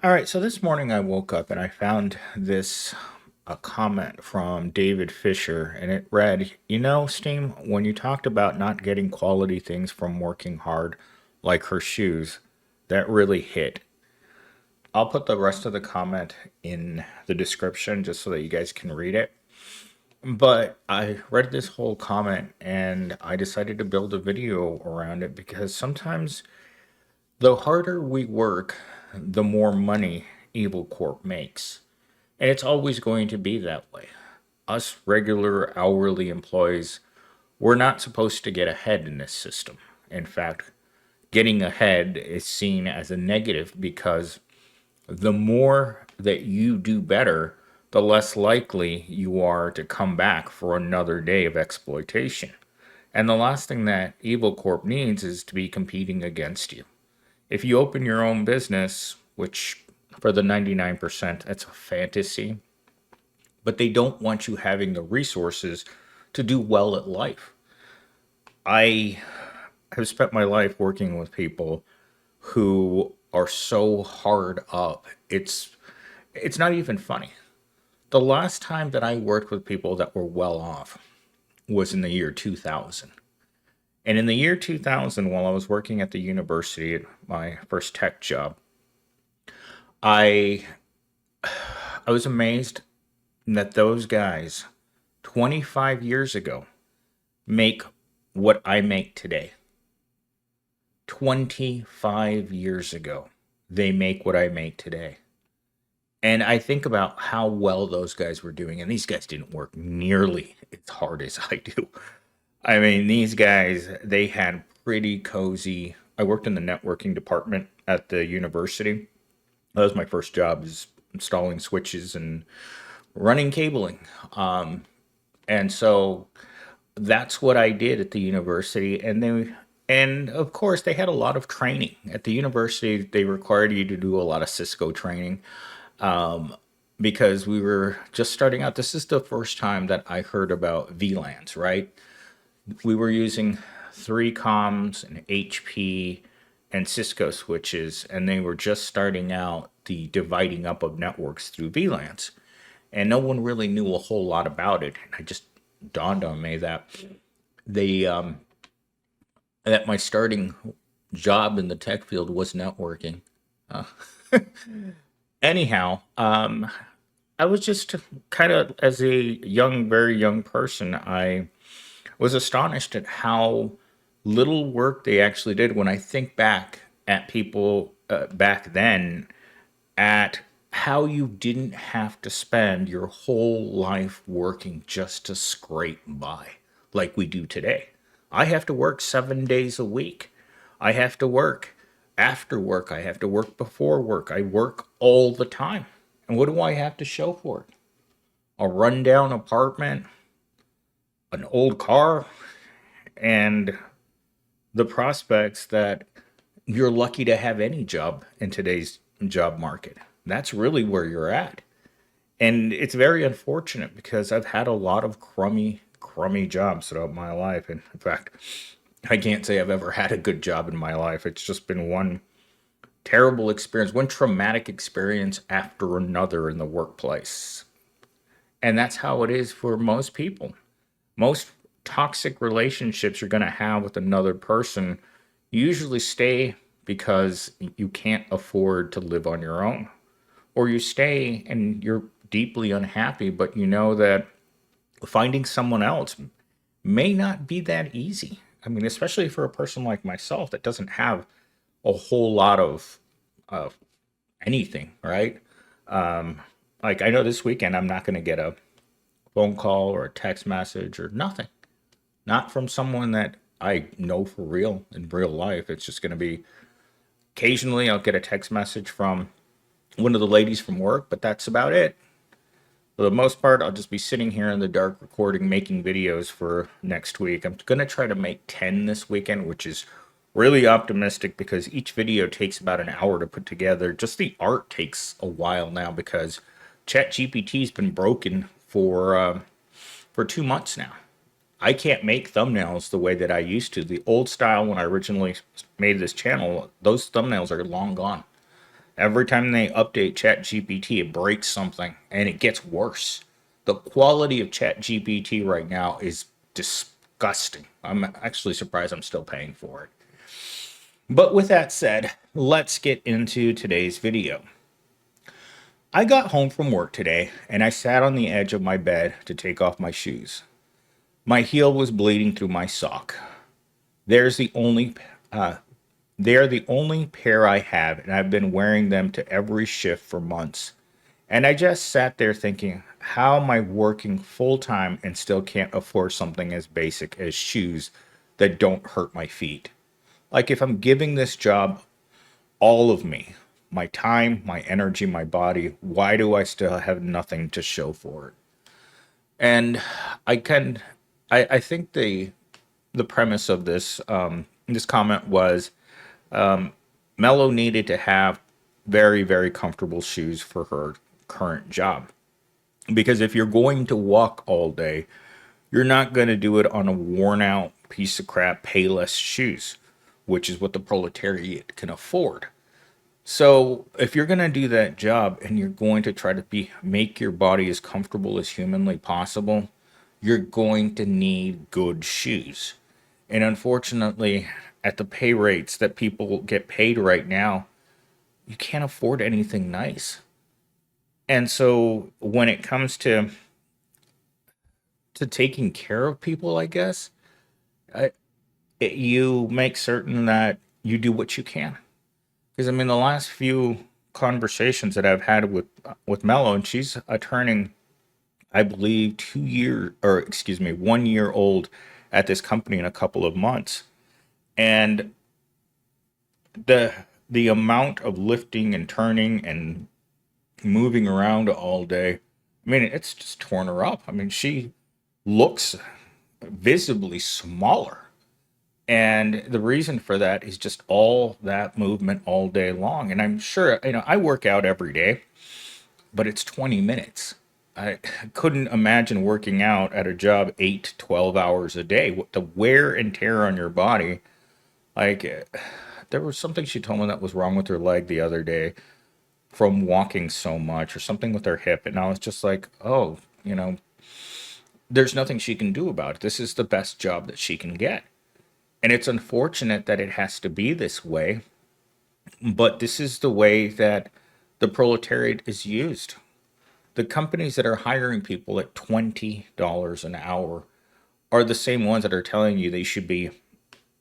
All right, so this morning I woke up and I found this a comment from David Fisher, and it read, Steam, when you talked about not getting quality things from working hard, like her shoes, that really hit. I'll put the rest of the comment in the description just so that you guys can read it. But I read this whole comment and I decided to build a video around it because sometimes the harder we work, the more money Evil Corp makes. And it's always going to be that way. Us regular hourly employees, we're not supposed to get ahead in this system. In fact, getting ahead is seen as a negative because the more that you do better, the less likely you are to come back for another day of exploitation. And the last thing that Evil Corp needs is to be competing against you. If you open your own business, which for the 99%, that's a fantasy, but they don't want you having the resources to do well at life. I have spent my life working with people who are so hard up. It's not even funny. The last time that I worked with people that were well off was in the year 2000. And in the year 2000, while I was working at the university at my first tech job, I I was amazed that those guys 25 years ago make what I make today. 25 years ago, they make what I make today. And I think about how well those guys were doing, and these guys didn't work nearly as hard as I do. I mean, these guys, they had pretty cozy. I worked in the networking department at the university. That was my first job, is installing switches and running cabling. And so that's what I did at the university. And of course, they had a lot of training at the university. They required you to do a lot of Cisco training because we were just starting out. This is the first time that I heard about VLANs, right? We were using 3 comms and HP and Cisco switches, and they were just starting out the dividing up of networks through VLANs. And no one really knew a whole lot about it. And it just dawned on me that they that my starting job in the tech field was networking. Uh, Anyhow, I was just kind of, as a young, very young person, I was astonished at how little work they actually did when I think back at people back then, at how you didn't have to spend your whole life working just to scrape by like we do today. I have to work 7 days a week. I have to work after work. I have to work before work. I work all the time. And what do I have to show for it? A rundown apartment, an old car, and the prospects that you're lucky to have any job in today's job market. That's really where you're at. And it's very unfortunate because I've had a lot of crummy jobs throughout my life. And in fact, I can't say I've ever had a good job in my life. It's just been one terrible experience, one traumatic experience after another in the workplace. And that's how it is for most people. Most toxic relationships you're going to have with another person usually stay because you can't afford to live on your own. Or you stay and you're deeply unhappy, but you know that finding someone else may not be that easy. I mean, especially for a person like myself that doesn't have a whole lot of uh, anything, right? Like I know this weekend I'm not going to get a phone call or a text message or nothing. Not from someone that I know for real in real life. It's just going to be occasionally I'll get a text message from one of the ladies from work, but that's about it. For the most part, I'll just be sitting here in the dark recording, making videos for next week. I'm going to try to make 10 this weekend, which is really optimistic because each video takes about an hour to put together. Just the art takes a while now because ChatGPT's been broken for 2 months now. I can't make thumbnails the way that I used to. The old style when I originally made this channel, those thumbnails are long gone. Every time they update ChatGPT, it breaks something and it gets worse. The quality of ChatGPT right now is disgusting. I'm actually surprised I'm still paying for it. But with that said, let's get into today's video. I got home from work today and I sat on the edge of my bed to take off my shoes. My heel was bleeding through my sock. There's the only uh, they're the only pair I have, and I've been wearing them to every shift for months. And I just sat there thinking, how am I working full time and still can't afford something as basic as shoes that don't hurt my feet? Like, if I'm giving this job all of me, my time, my energy, my body, why do I still have nothing to show for it? And I can, I think the premise of this comment was Mello needed to have very, very comfortable shoes for her current job. Because if you're going to walk all day, you're not going to do it on a worn out piece of crap Payless shoes, which is what the proletariat can afford. So if you're going to do that job and you're going to try to make your body as comfortable as humanly possible, you're going to need good shoes. And unfortunately, at the pay rates that people get paid right now, you can't afford anything nice. And so when it comes to taking care of people, I guess, I, you make certain that you do what you can. Because I mean, the last few conversations that I've had with Mello, and she's turning, I believe, 2 year or excuse me, 1 year old at this company in a couple of months, and the the amount of lifting and turning and moving around all day, I mean, it's just torn her up. I mean, she looks visibly smaller. And the reason for that is just all that movement all day long. And I'm sure, I work out every day, but it's 20 minutes. I couldn't imagine working out at a job 8 to 12 hours a day. The wear and tear on your body. Like, there was something she told me that was wrong with her leg the other day from walking so much, or something with her hip. And I was just like, oh, there's nothing she can do about it. This is the best job that she can get. And it's unfortunate that it has to be this way, but this is the way that the proletariat is used. The companies that are hiring people at $20 an hour are the same ones that are telling you they should be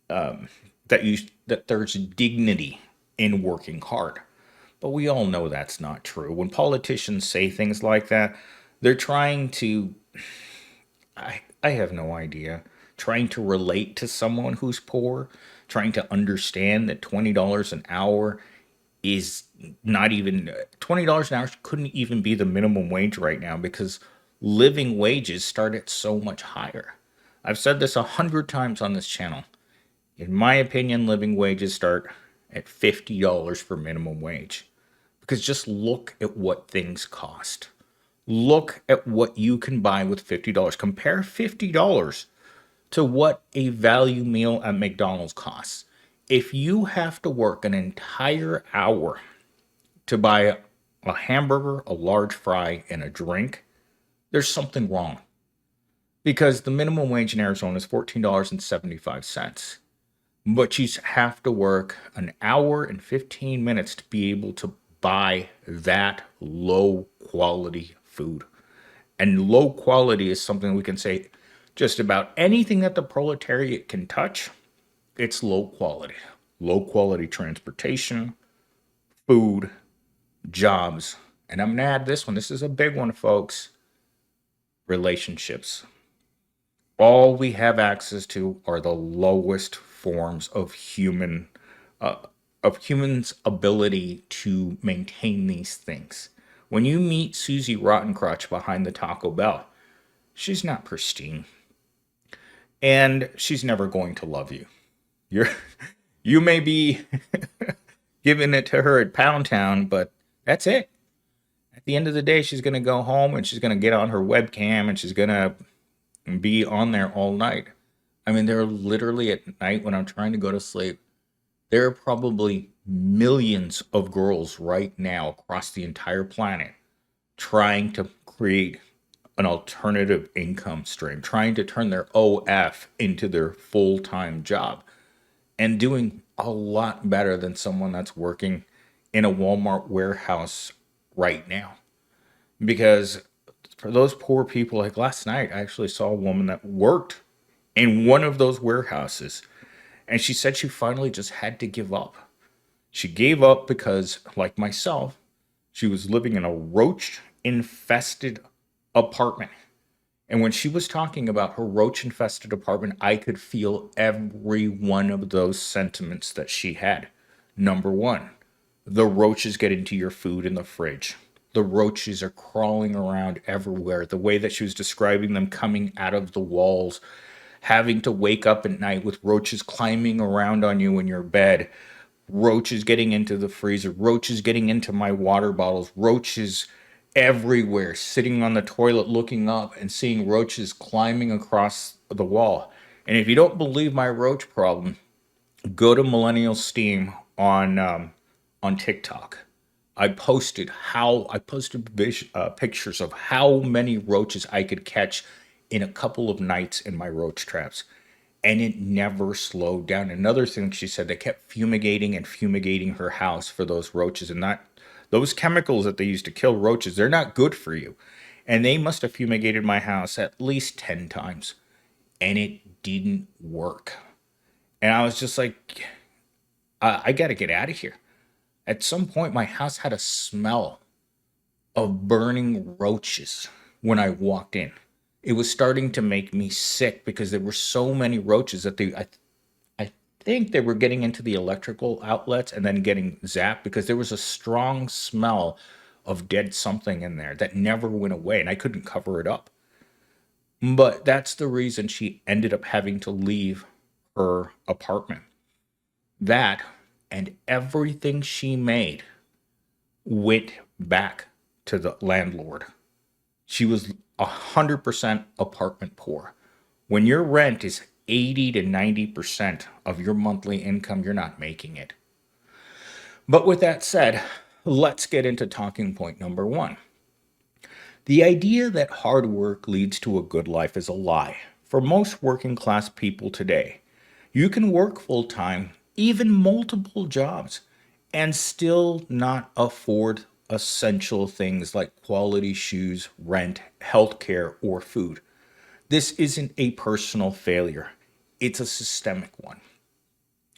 that there's dignity in working hard. But we all know that's not true. When politicians say things like that, they're trying to, I have no idea, trying to relate to someone who's poor, trying to understand that $20 an hour is not even $20 an hour couldn't even be the minimum wage right now, because living wages start at so much higher. I've said this 100 times on this channel. In my opinion, living wages start at $50 for minimum wage. Because just look at what things cost. Look at what you can buy with $50. Compare $50 to what a value meal at McDonald's costs. If you have to work an entire hour to buy a hamburger, a large fry, and a drink, there's something wrong. Because the minimum wage in Arizona is $14.75. But you have to work an hour and 15 minutes to be able to buy that low quality food. And low quality is something we can say just about anything that the proletariat can touch, it's low quality. Low quality transportation, food, jobs. And I'm going to add this one. This is a big one, folks. Relationships. All we have access to are the lowest forms uh, of humans' ability to maintain these things. When you meet Susie Rottencrotch behind the Taco Bell, she's not pristine, and she's never going to love you. You're you may be giving it to her at Pound Town, but that's it. At the end of the day, she's going to go home and she's going to get on her webcam and she's going to be on there all night. I mean, there are literally at night when I'm trying to go to sleep, there are probably millions of girls right now across the entire planet trying to create an alternative income stream, trying to turn their OF into their full time job, and doing a lot better than someone that's working in a Walmart warehouse right now. Because for those poor people, like last night, I actually saw a woman that worked in one of those warehouses, and she said she finally just had to give up. She gave up because, like myself, she was living in a roach infested apartment. And when she was talking about her roach infested apartment, I could feel every one of those sentiments that she had. Number one, the roaches get into your food in the fridge. The roaches are crawling around everywhere. The way that she was describing them coming out of the walls, having to wake up at night with roaches climbing around on you in your bed, roaches getting into the freezer, roaches getting into my water bottles, roaches everywhere, sitting on the toilet looking up and seeing roaches climbing across the wall. And if you don't believe my roach problem, go to Millennial Steam on TikTok. I posted pictures of how many roaches I could catch in a couple of nights in my roach traps, and it never slowed down. Another thing she said, they kept fumigating and fumigating her house for those roaches, and not those chemicals that they use to kill roaches. They're not good for you, and they must have fumigated my house at least 10 times, and it didn't work. And I was just like, I got to get out of here. At some point, my house had a smell of burning roaches when I walked in. It was starting to make me sick because there were so many roaches that I think they were getting into the electrical outlets and then getting zapped because there was a strong smell of dead something in there that never went away and I couldn't cover it up. But that's the reason she ended up having to leave her apartment. That and everything she made went back to the landlord. She was 100% apartment poor. When your rent is 80 to 90% of your monthly income, you're not making it. But with that said, let's get into talking point number one. The idea that hard work leads to a good life is a lie. For most working class people today, you can work full time, even multiple jobs, and still not afford essential things like quality shoes, rent, healthcare, or food. This isn't a personal failure, it's a systemic one.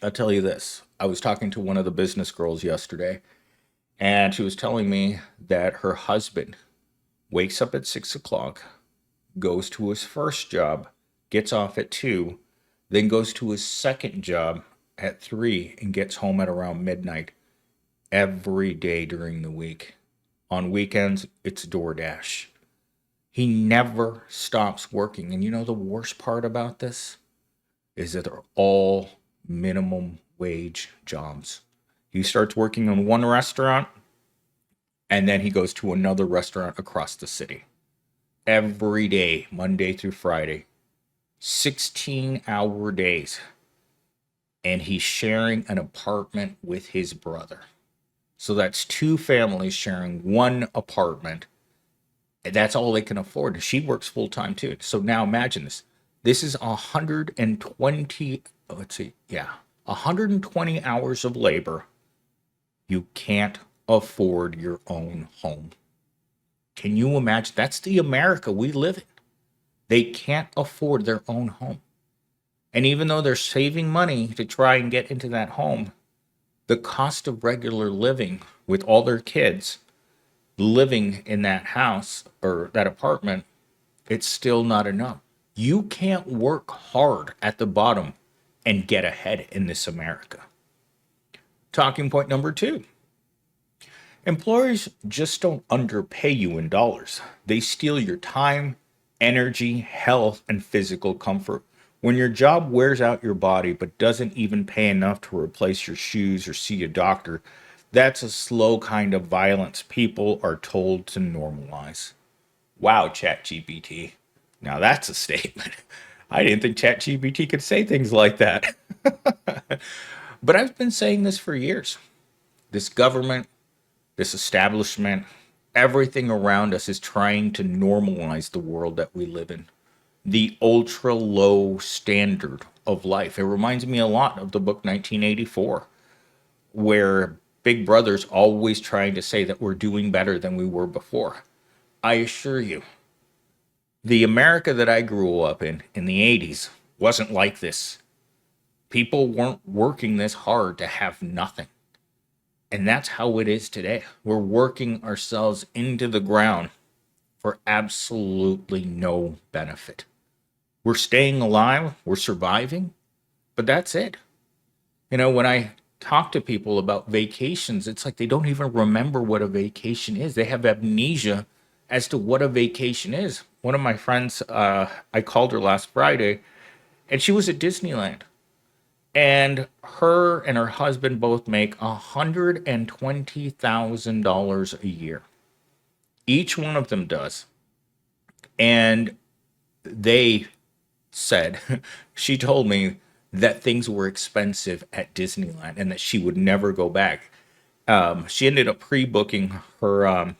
I'll tell you this. I was talking to one of the business girls yesterday, and she was telling me that her husband wakes up at 6 o'clock, goes to his first job, gets off at 2, then goes to his second job at 3, and gets home at around midnight every day during the week. On weekends, it's DoorDash. He never stops working. And you know the worst part about this is that they're all minimum wage jobs. He starts working in one restaurant and then he goes to another restaurant across the city every day, Monday through Friday, 16-hour days. And he's sharing an apartment with his brother. So that's two families sharing one apartment. That's all they can afford. She works full time too. So now imagine this. This is 120, let's see, yeah, 120 hours of labor. You can't afford your own home. Can you imagine? That's the America we live in. They can't afford their own home. And even though they're saving money to try and get into that home, the cost of regular living with all their kids living in that house or that apartment, it's still not enough. You can't work hard at the bottom and get ahead in this America. Talking point number two. Employers just don't underpay you in dollars. They steal your time, energy, health, and physical comfort. When your job wears out your body but doesn't even pay enough to replace your shoes or see a doctor, that's a slow kind of violence people are told to normalize. Wow, ChatGPT. Now that's a statement. I didn't think ChatGPT could say things like that. But I've been saying this for years. This government, this establishment, everything around us is trying to normalize the world that we live in. The ultra low standard of life. It reminds me a lot of the book 1984, where Big Brother's always trying to say that we're doing better than we were before. I assure you, the America that I grew up in the 80s wasn't like this. People weren't working this hard to have nothing. And that's how it is today. We're working ourselves into the ground for absolutely no benefit. We're staying alive, we're surviving, but that's it. When I talk to people about vacations, it's like they don't even remember what a vacation is. They have amnesia as to what a vacation is. One of my friends, I called her last Friday, and she was at Disneyland. And her husband both make $120,000 a year. Each one of them does. And they said, she told me that things were expensive at Disneyland and that she would never go back. She ended up pre-booking her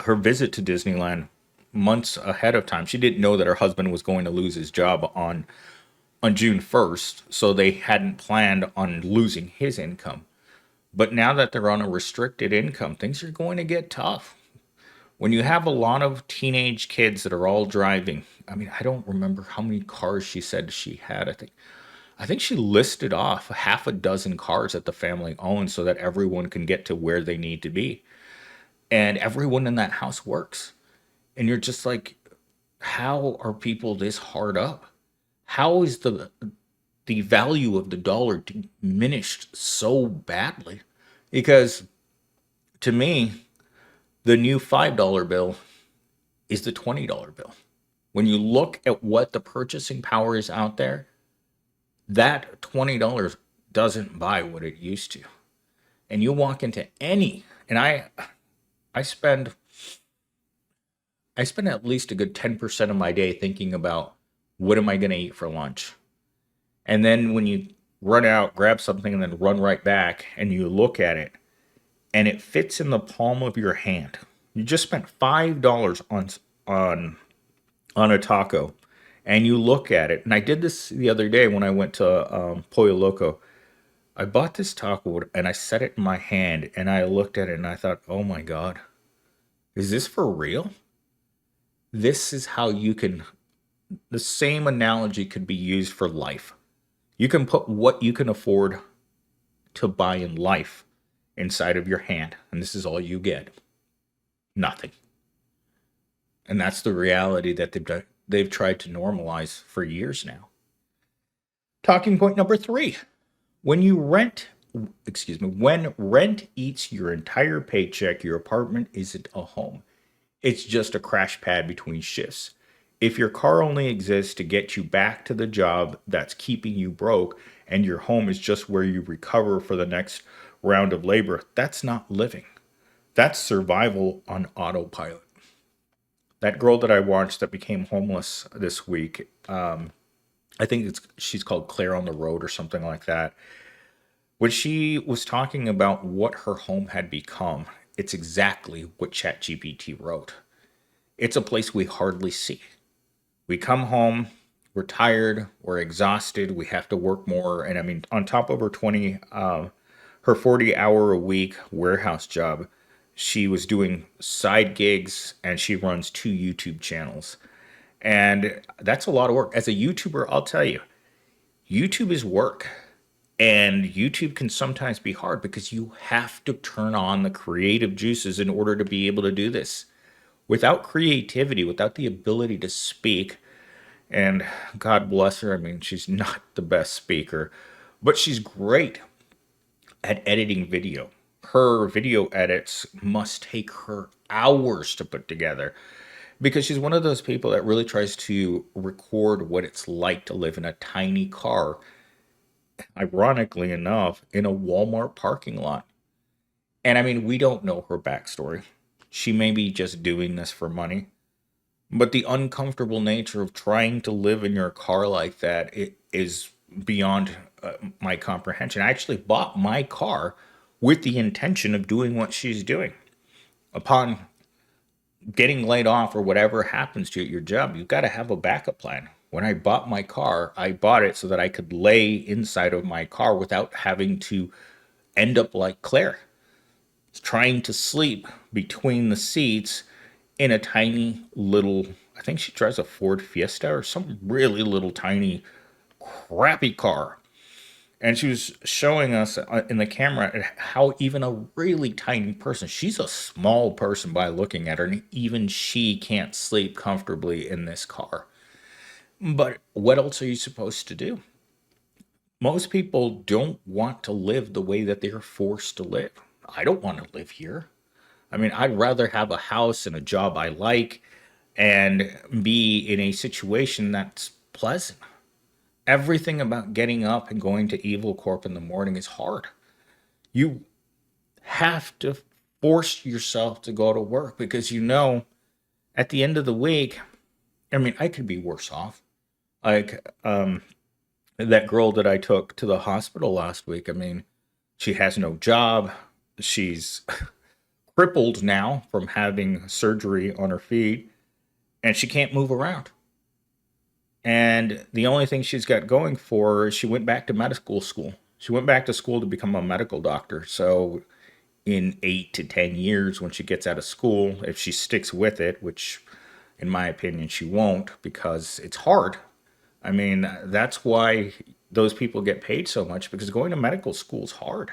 visit to Disneyland months ahead of time. She didn't know that her husband was going to lose his job on June 1st, so they hadn't planned on losing his income. But now that they're on a restricted income, things are going to get tough. When you have a lot of teenage kids that are all driving, I mean, I don't remember how many cars she said she had. I think she listed off half a dozen cars that the family owns so that everyone can get to where they need to be. And everyone in that house works. And you're just like, how are people this hard up? How is the value of the dollar diminished so badly? Because to me, the new $5 bill is the $20 bill. When you look at what the purchasing power is out there, that $20 doesn't buy what it used to. And you walk into and I spend I spend at least a good 10% of my day thinking about what am I going to eat for lunch. And then when you run out, grab something and then run right back and you look at it and it fits in the palm of your hand. You just spent $5 on on a taco and you look at it. And I did this the other day when I went to Pollo Loco. I bought this taco and I set it in my hand and I looked at it and I thought, oh my God, is this for real? This is how the same analogy could be used for life. You can put what you can afford to buy in life inside of your hand, and this is all you get. Nothing. And that's the reality that they've tried to normalize for years now. Talking point number 3. When you rent, when rent eats your entire paycheck, your apartment isn't a home. It's just a crash pad between shifts. If your car only exists to get you back to the job that's keeping you broke and your home is just where you recover for the next round of labor, that's not living. That's survival on autopilot. That girl that I watched that became homeless this week, I think she's called Claire on the Road or something like that. When she was talking about what her home had become, it's exactly what ChatGPT wrote. It's a place we hardly see. We come home, we're tired, we're exhausted, we have to work more, and I mean, on top of her 40-hour a week warehouse job, she was doing side gigs and she runs 2 YouTube channels. And that's a lot of work. As a YouTuber, I'll tell you, YouTube is work. And YouTube can sometimes be hard because you have to turn on the creative juices in order to be able to do this. Without creativity, without the ability to speak, and God bless her, I mean, she's not the best speaker, but she's great at editing video. Her video edits must take her hours to put together because she's one of those people that really tries to record what it's like to live in a tiny car, ironically enough, in a Walmart parking lot. And I mean, we don't know her backstory. She may be just doing this for money. But the uncomfortable nature of trying to live in your car like that, it is beyond my comprehension. I actually bought my car with the intention of doing what she's doing. Upon getting laid off or whatever happens to you at your job, you've got to have a backup plan. When I bought my car, I bought it so that I could lay inside of my car without having to end up like Claire, trying to sleep between the seats in a tiny little, I think she drives a Ford Fiesta or some really little tiny crappy car. And she was showing us in the camera how even a really tiny person, she's a small person by looking at her, and even she can't sleep comfortably in this car. But what else are you supposed to do? Most people don't want to live the way that they're forced to live. I don't want to live here. I mean, I'd rather have a house and a job I like and be in a situation that's pleasant. Everything about getting up and going to Evil Corp in the morning is hard. You have to force yourself to go to work because at the end of the week, I mean, I could be worse off. Like that girl that I took to the hospital last week, I mean, she has no job. She's crippled now from having surgery on her feet, and she can't move around. And the only thing she's got going for her is she went back to medical school. She went back to school to become a medical doctor. So in 8 to 10 years, when she gets out of school, if she sticks with it, which in my opinion she won't, because it's hard. I mean, that's why those people get paid so much, because going to medical school is hard.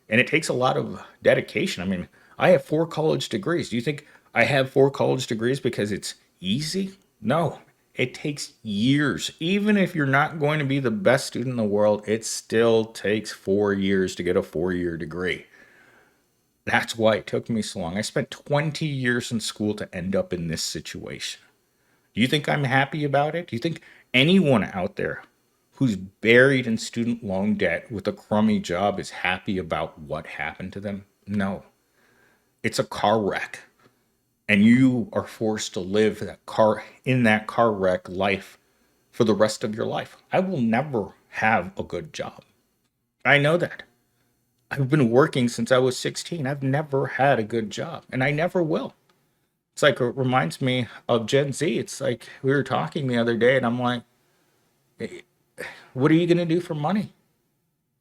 And it takes a lot of dedication. I mean, I have 4 college degrees. Do you think I have 4 college degrees because it's easy? No, it takes years. Even if you're not going to be the best student in the world, it still takes 4 years to get a 4 year degree. That's why it took me so long. I spent 20 years in school to end up in this situation. Do you think I'm happy about it? Do you think anyone out there who's buried in student loan debt with a crummy job is happy about what happened to them? No. It's a car wreck. And you are forced to live that car wreck life for the rest of your life. I will never have a good job. I know that. I've been working since I was 16. I've never had a good job, and I never will. It's like it reminds me of Gen Z. It's like we were talking the other day, and I'm like, what are you going to do for money?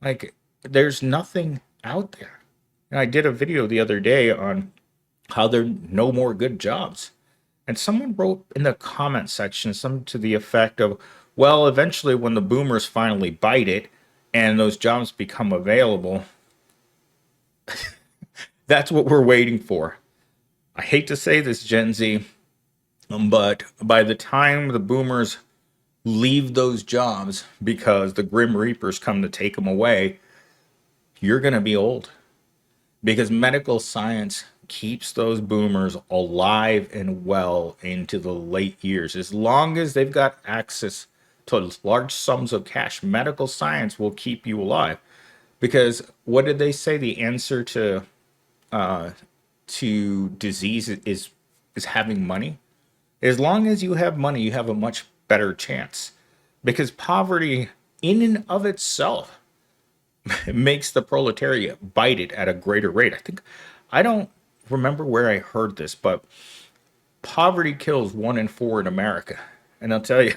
Like, there's nothing out there. And I did a video the other day on how there are no more good jobs. And someone wrote in the comment section something to the effect of, well, eventually when the boomers finally bite it and those jobs become available, that's what we're waiting for. I hate to say this, Gen Z, but by the time the boomers leave those jobs because the Grim Reapers come to take them away, you're going to be old. Because medical science keeps those boomers alive and well into the late years. As long as they've got access to large sums of cash, medical science will keep you alive. Because what did they say? The answer to disease is having money. As long as you have money, you have a much better chance. Because poverty, in and of itself, makes the proletariat bite it at a greater rate. I don't remember where I heard this, but poverty kills 1 in 4 in America. And I'll tell you,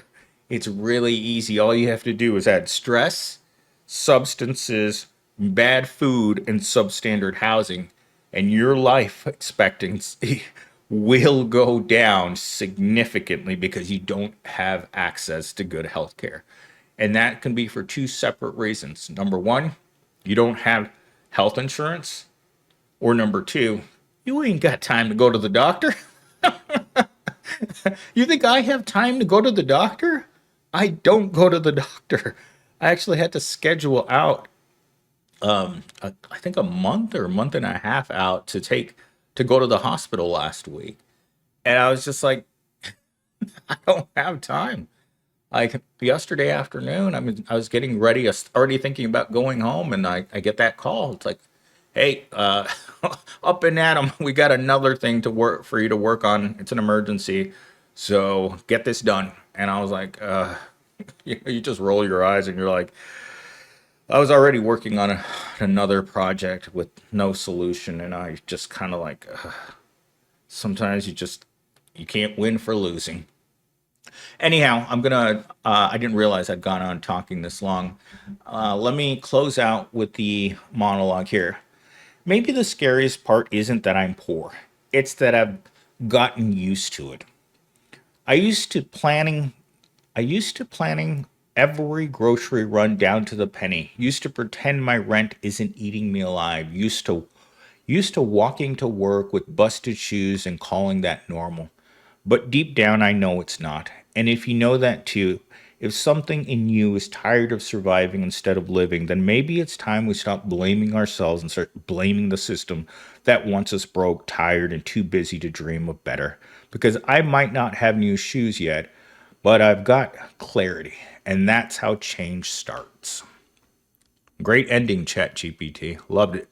it's really easy. All you have to do is add stress, substances, bad food, and substandard housing, and your life expectancy will go down significantly because you don't have access to good health care. And that can be for 2 separate reasons. Number one, you don't have health insurance. Or number two, you ain't got time to go to the doctor. You think I have time to go to the doctor? I don't go to the doctor. I actually had to schedule out, I think a month or a month and a half out to go to the hospital last week. And I was just like, I don't have time. Like yesterday afternoon, I was getting ready, I was already thinking about going home, and I get that call. It's like, hey, up and at 'em. We got another thing to work for you to work on. It's an emergency, so get this done. And I was like, you just roll your eyes and you're like, I was already working on another project with no solution, and I just kind of like sometimes you can't win for losing. Anyhow, I didn't realize I'd gone on talking this long. Let me close out with the monologue here. Maybe the scariest part isn't that I'm poor, it's that I've gotten used to it. I used to planning I used to planning every grocery run down to the penny. Used to pretend my rent isn't eating me alive. Used to walking to work with busted shoes and calling that normal. But deep down I know it's not. And if you know that too, if something in you is tired of surviving instead of living, then maybe it's time we stop blaming ourselves and start blaming the system that wants us broke, tired, and too busy to dream of better. Because I might not have new shoes yet, but I've got clarity, and that's how change starts. Great ending, Chat GPT. Loved it.